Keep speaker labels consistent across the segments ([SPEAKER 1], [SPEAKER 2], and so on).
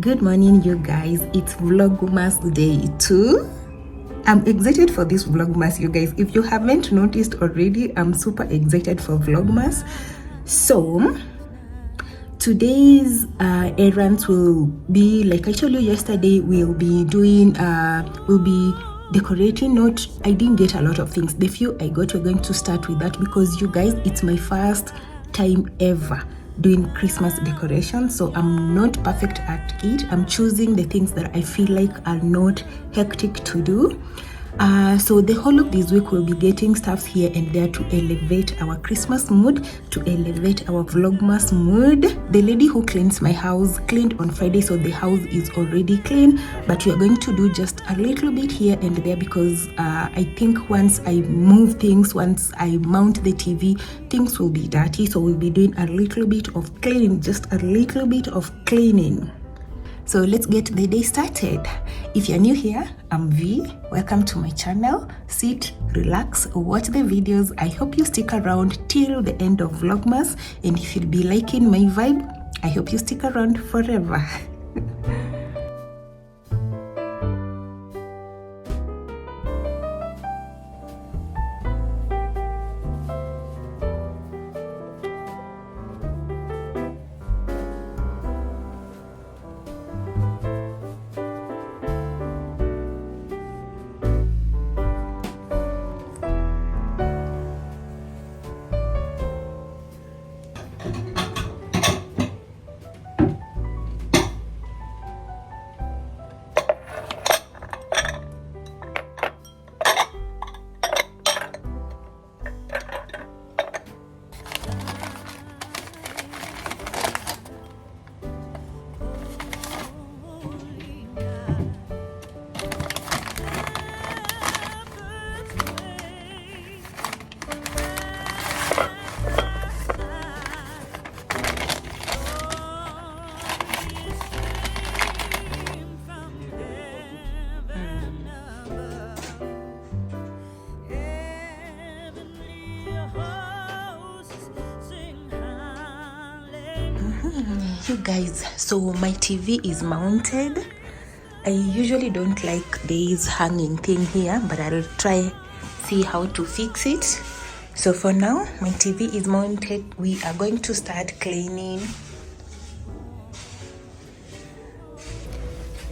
[SPEAKER 1] Good morning, you guys. It's Vlogmas day 2. I'm excited for this Vlogmas, you guys. If you haven't noticed already, I'm super excited for Vlogmas. So today's errands will be, like I told you yesterday, we'll be decorating. I didn't get a lot of things. The few I got, we're going to start with that because you guys, it's my first time ever doing Christmas decoration, so I'm not perfect at it. I'm choosing the things that I feel like are not hectic to do. So the whole of this week we'll be getting stuff here and there to elevate our Christmas mood, to elevate our Vlogmas mood. The lady who cleans my house cleaned on Friday, so the house is already clean, but we are going to do just a little bit here and there because I think once I move things, once I mount the TV, things will be dirty, so we'll be doing a little bit of cleaning, just a little bit of cleaning. So let's get the day started. If you're new here, I'm V. Welcome to my channel. Sit, relax, watch the videos. I hope you stick around till the end of Vlogmas. And if you'll be liking my vibe, I hope you stick around forever. You guys, so my TV is mounted. I usually don't like this hanging thing here, but I'll try see how to fix it. So for now, my TV is mounted. We are going to start cleaning.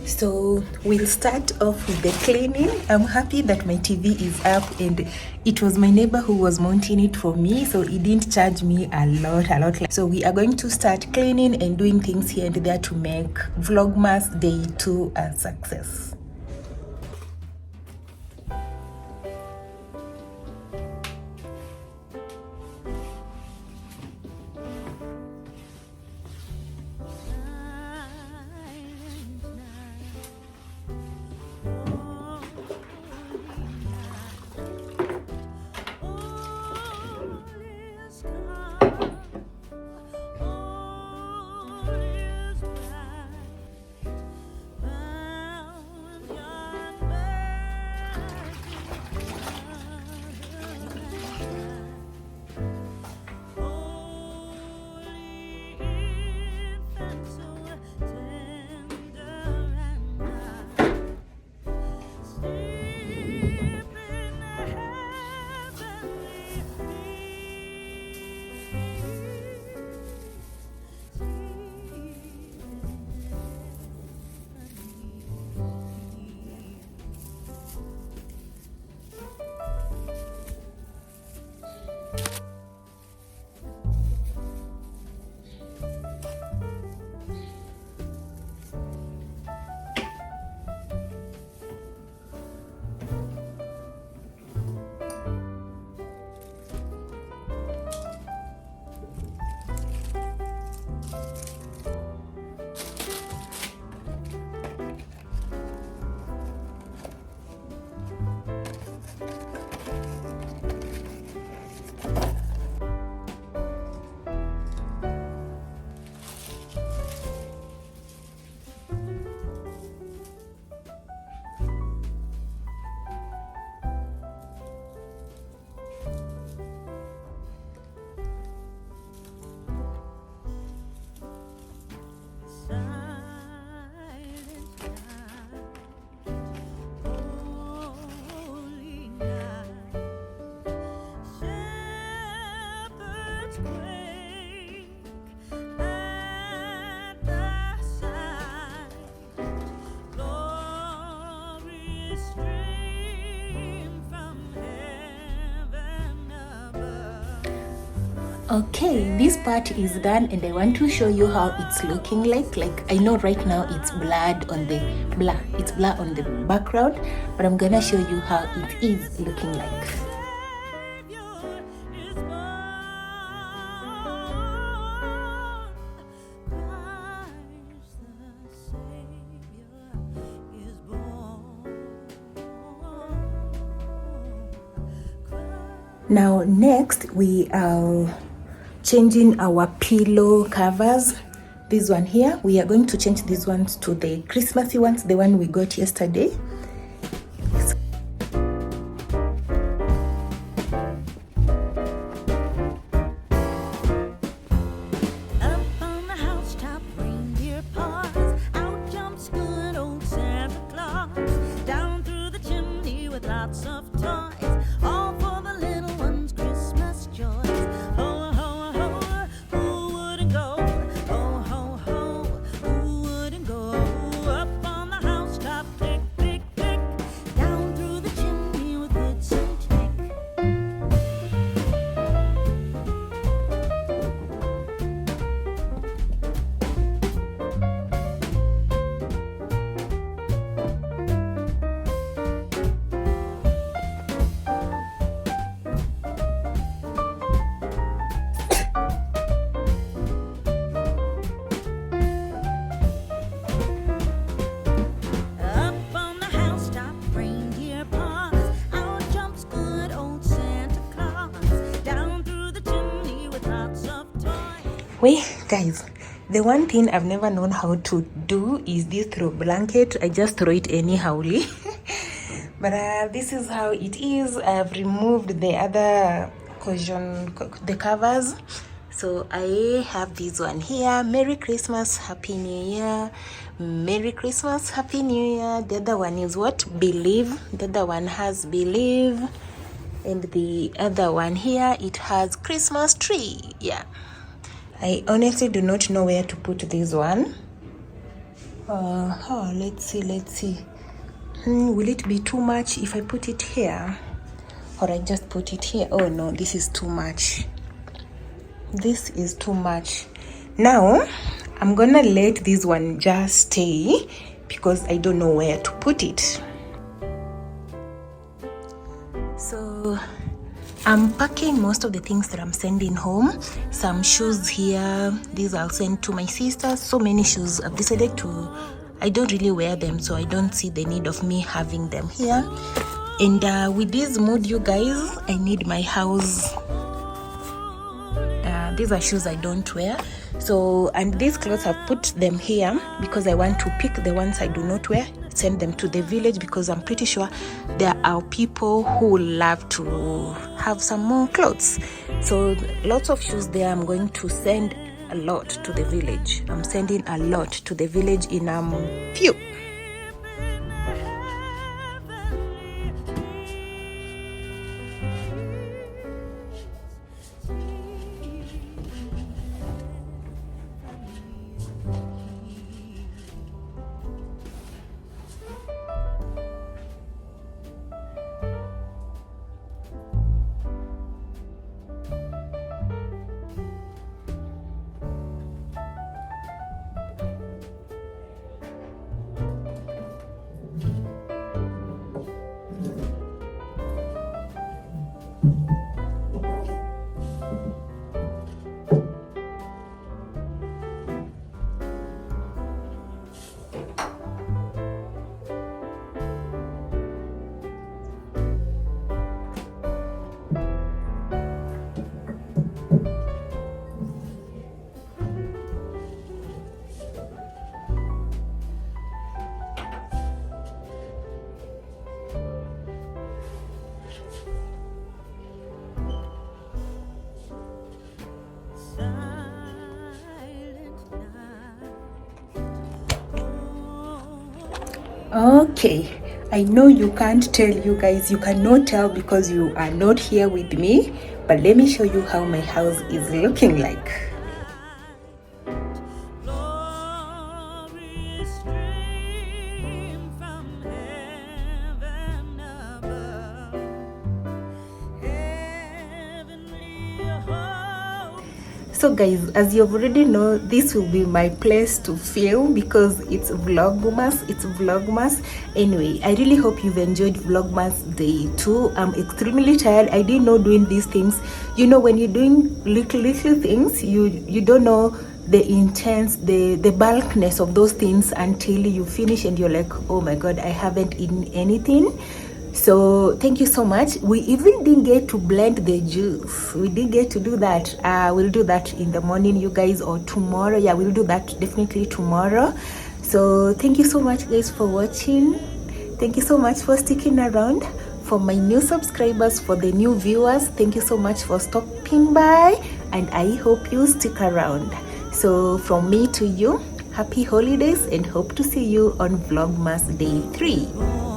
[SPEAKER 1] So we'll start off with the cleaning. I'm happy that my TV is up, and it was my neighbor who was mounting it for me, so he didn't charge me a lot. So we are going to start cleaning and doing things here and there to make Vlogmas day 2 a success. Okay, this part is done and I want to show you how it's looking like I know right now it's blurred on the blur on the background, but I'm gonna show you how it is looking like. Now next we are changing our pillow covers. This one here, we are going to change these ones to the Christmassy ones, the one we got yesterday. Wait, guys, the one thing I've never known how to do is this throw blanket. I just throw it anyhowly. But this is how it is. I've removed the other the covers. So I have this one here. Merry Christmas, Happy New Year. Merry Christmas, Happy New Year. The other one is what? Believe. The other one has Believe. And the other one here, it has Christmas tree. Yeah. I honestly do not know where to put this one. Let's see. Will it be too much if I put it here? Or I just put it here? Oh no, this is too much. This is too much. Now, I'm gonna let this one just stay because I don't know where to put it. So I'm packing most of the things that I'm sending home. Some shoes here, these I'll send to my sisters. So many shoes, I've decided I don't really wear them, so I don't see the need of me having them here. And with this mood, you guys, I need my house. These are shoes I don't wear. So, and these clothes, I've put them here because I want to pick the ones I do not wear, send them to the village, because I'm pretty sure there are people who love to have some more clothes. So lots of shoes there. I'm going to send a lot to the village. I'm sending a lot to the village in few. Okay, I know you can't tell, you guys, you cannot tell because you are not here with me, but let me show you how my house is looking like. So guys, as you already know, this will be my place to film because it's Vlogmas. Anyway, I really hope you've enjoyed Vlogmas day 2. I'm extremely tired. I didn't know doing these things. You know, when you're doing little things, you don't know the intense, the bulkness of those things until you finish and you're like, oh my god, I haven't eaten anything. So thank you so much. We even didn't get to blend the juice. We didn't get to do that. We'll do that in the morning, you guys, or tomorrow. Yeah, we'll do that definitely tomorrow. So thank you so much guys for watching. Thank you so much for sticking around. For my new subscribers, for the new viewers, thank you so much for stopping by, and I hope you stick around. So from me to you, happy holidays and hope to see you on Vlogmas day 3.